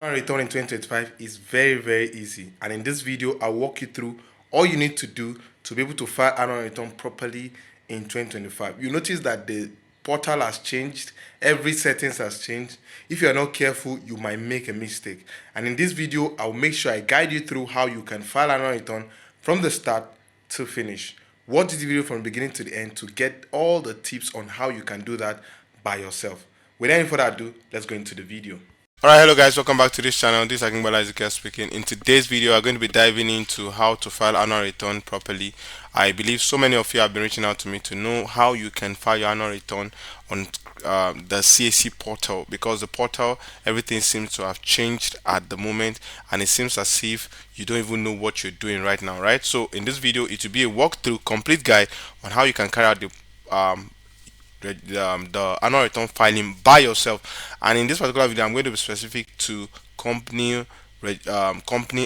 Return in 2025 is very easy, and in this video I'll walk you through all you need to do to be able to file annual return properly in 2025. You notice that the portal has changed, every settings has changed. If you are not careful, you might make a mistake, and in this video I'll make sure I guide you through how you can file annual return from the start to finish. Watch this video from the beginning to the end to get all the tips on how you can do that by yourself. Without any further ado, let's go into the video. Alright, hello guys, welcome back to this channel. This is Akingbala Ezekiel speaking. In today's video, we're going to be diving into how to file annual return properly. I believe so many of you have been reaching out to me to know how you can file your annual return on the CAC portal, because the portal, everything seems to have changed at the moment, and it seems as if you don't even know what you're doing right now, right? So in this video, it will be a walkthrough, complete guide on how you can carry out the annual return filing by yourself. And in this particular video, I'm going to be specific to company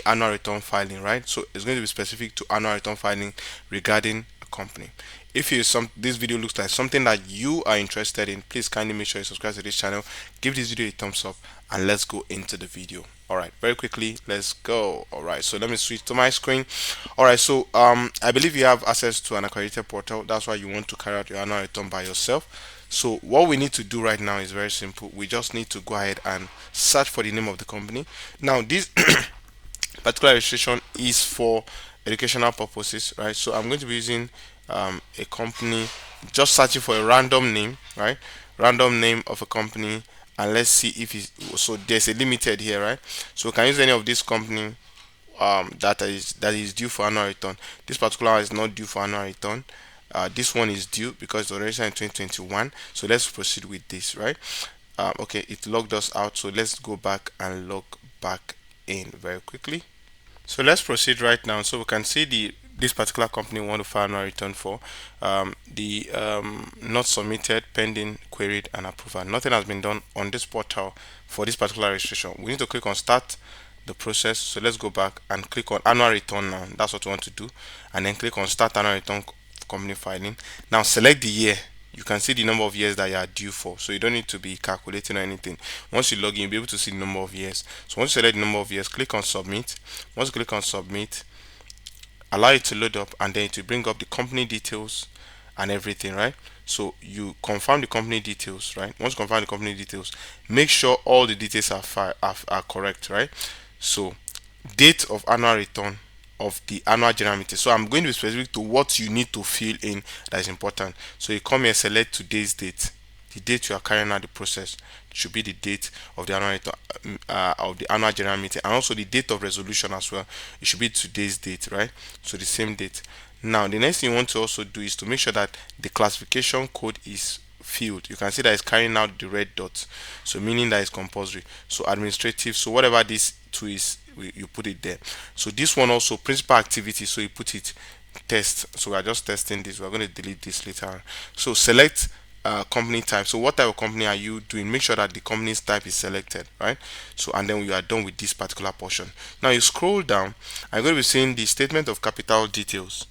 annual return filing, right? So it's going to be specific to annual return filing regarding a company. If this video looks like something that you are interested in, please kindly make sure you subscribe to this channel, give this video a thumbs up, and let's go into the video. All right, very quickly, let's go. All right, so let me switch to my screen. All right, so I believe you have access to an accredited portal. That's why you want to carry out your annual return by yourself. So what we need to do right now is very simple. We just need to go ahead and search for the name of the company. Now this particular registration is for educational purposes, right? So I'm going to be using a company, just searching for a random name, right? Random name of a company, and let's see if it's, so there's a limited here, right? So we can use any of this company that is due for annual return. This particular one is not due for annual return. This one is due because it's registered in 2021. So let's proceed with this, right? Okay, it logged us out, so let's go back and log back in very quickly. So let's proceed right now. So we can see this particular company we want to file annual return for. The not submitted, pending, queried, and approval. Nothing has been done on this portal for this particular registration. We need to click on start the process. So let's go back and click on annual return now. That's what we want to do, and then click on start annual return company filing. Now select the year. You can see the number of years that you are due for, so you don't need to be calculating or anything. Once you log in, you'll be able to see the number of years. So once you select the number of years, click on submit. Once you click on submit, allow it to load up, and then it will bring up the company details and everything, right? So you confirm the company details, right? Once you confirm the company details, make sure all the details are correct, right? So date of annual return of the annual general meeting. So I'm going to be specific to what you need to fill in that is important. So you come here, select today's date. The date you are carrying out the process should be the date of the annual general meeting, and also the date of resolution as well. It should be today's date, right? So the same date. Now the next thing you want to also do is to make sure that the classification code is filled. You can see that it's carrying out the red dots, so meaning that it's compulsory. So administrative, so whatever this two is, you put it there. So this one also principal activity, so you put it test. So we are just testing this. We're going to delete this later. So select company type. So what type of company are you doing? Make sure that the company's type is selected, right? So and then we are done with this particular portion. Now you scroll down, I'm going to be seeing the statement of capital details,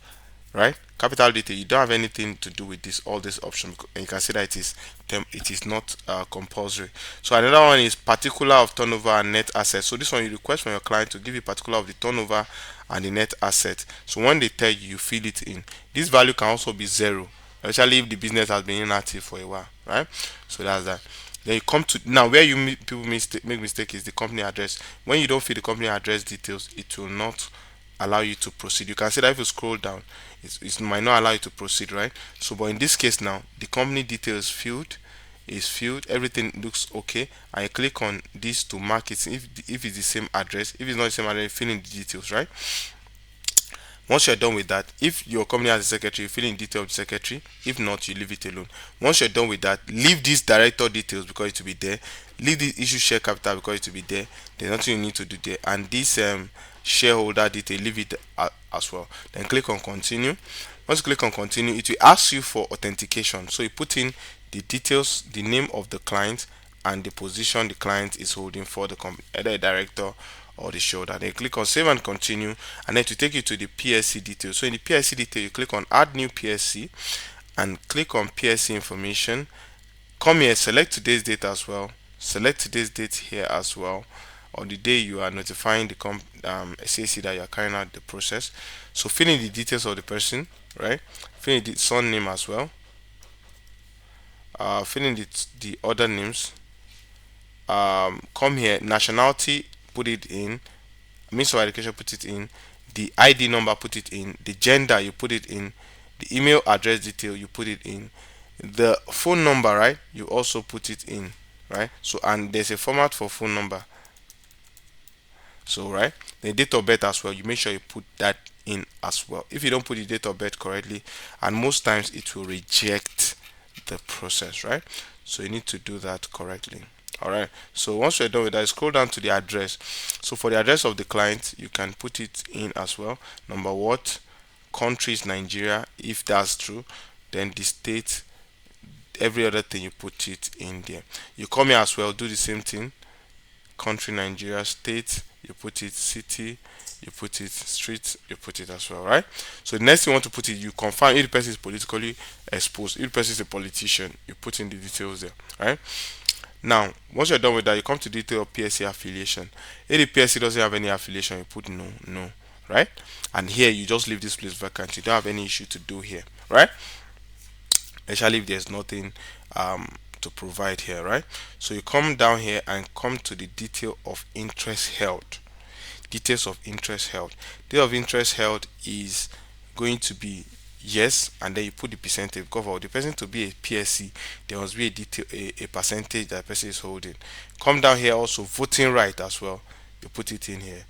right? Capital detail, you don't have anything to do with this, all this option, and you can see that it is not compulsory. So another one is particular of turnover and net asset. So this one, you request from your client to give you particular of the turnover and the net asset. So when they tell you, you fill it in. This value can also be zero, especially if the business has been inactive for a while, right? So that's that. Then you come to now where people make mistake is the company address. When you don't fill the company address details, it will not allow you to proceed. You can see that if you scroll down, it might not allow you to proceed, right? So but in this case now, the company details filled, everything looks okay, and you click on this to mark it if it's the same address. If it's not the same address, fill in the details, right? Once you're done with that, if your company has a secretary, you fill in detail of the secretary. If not, you leave it alone. Once you're done with that, leave these director details because it will be there. Leave the issue share capital because it will be there. There's nothing you need to do there. And this shareholder detail, leave it as well. Then click on continue. Once you click on continue, it will ask you for authentication. So you put in the details, the name of the client, and the position the client is holding for the company, either a director or the shoulder. Then click on save and continue, and then to take you to the PSC details. So in the PSC detail, you click on add new PSC and click on PSC information. Come here, select today's date as well. Select today's date here as well. on the day you are notifying the CAC that you are carrying out the process. So fill in the details of the person, right? Fill in the son name as well. Fill in the other names. Come here, nationality, put it in. Means of education, put it in. The ID number, put it in. The gender, you put it in. The email address detail, you put it in. The phone number, right, you also put it in, right? So, and there's a format for phone number. So, right, the date of birth as well, you make sure you put that in as well. If you don't put the date of birth correctly, and most times it will reject the process, right? So you need to do that correctly. All right, so once you're done with that, scroll down to the address. So for the address of the client, you can put it in as well. Number what, country is Nigeria, if that's true. Then the state, every other thing, you put it in there. You come here as well, do the same thing. Country Nigeria, state, you put it, city, you put it, street, you put it as well, right? So the next thing you want to put it, you confirm if the person is politically exposed. If the person is a politician, you put in the details there, right? Now, once you're done with that, you come to detail of PSC affiliation. If the PSC doesn't have any affiliation, you put no, no, right? And here you just leave this place vacant. You don't have any issue to do here, right? Especially if there's nothing to provide here, right? So you come down here and come to the detail of interest held. Details of interest held. Detail of interest held is going to be yes, and then you put the percentage. Because for the person to be a PSC, there must be a detail, a percentage that the person is holding. Come down here also, voting right as well. You put it in here,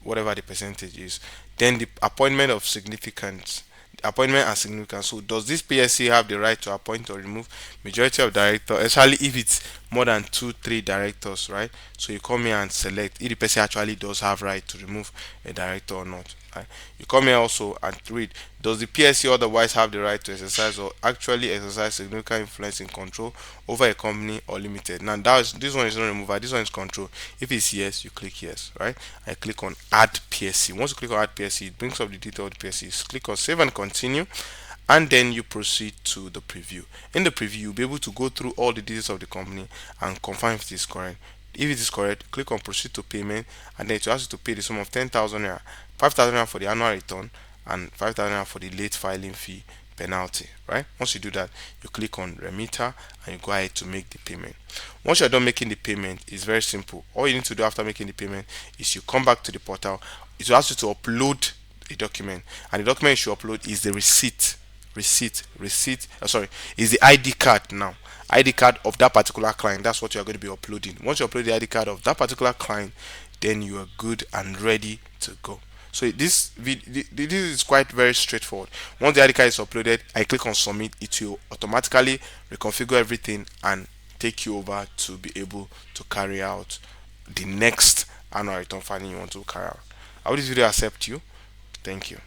whatever the percentage is. Then the appointment of significance, appointment and significance. So does this PSC have the right to appoint or remove majority of directors, especially if it's more than 2 3 directors, right? So you come here and select if the person actually does have right to remove a director or not, right? You come here also and read, does the PSC otherwise have the right to exercise or actually exercise significant influence in control over a company or limited. Now this one is not removal, this one is control. If it's yes, you click yes, right? I click on add PSC. Once you click on add PSC, it brings up the detail of the PSC. You click on save and continue, and then you proceed to the preview. In the preview, you'll be able to go through all the details of the company and confirm if it is correct. If it is correct, click on proceed to payment, and then it will ask you to pay the sum of 10,000 naira, 5,000 naira for the annual return, and 5,000 naira for the late filing fee penalty, right? Once you do that, you click on remitter and you go ahead to make the payment. Once you're done making the payment, it's very simple. All you need to do after making the payment is you come back to the portal. It will ask you to upload a document, and the document you should upload is the receipt, sorry, is the ID card. Now ID card of that particular client, that's what you're going to be uploading. Once you upload the ID card of that particular client, then you are good and ready to go. So this is quite very straightforward. Once the ID card is uploaded, I click on submit. It will automatically reconfigure everything and take you over to be able to carry out the next annual return filing you want to carry out. I hope this video accept you. Thank you.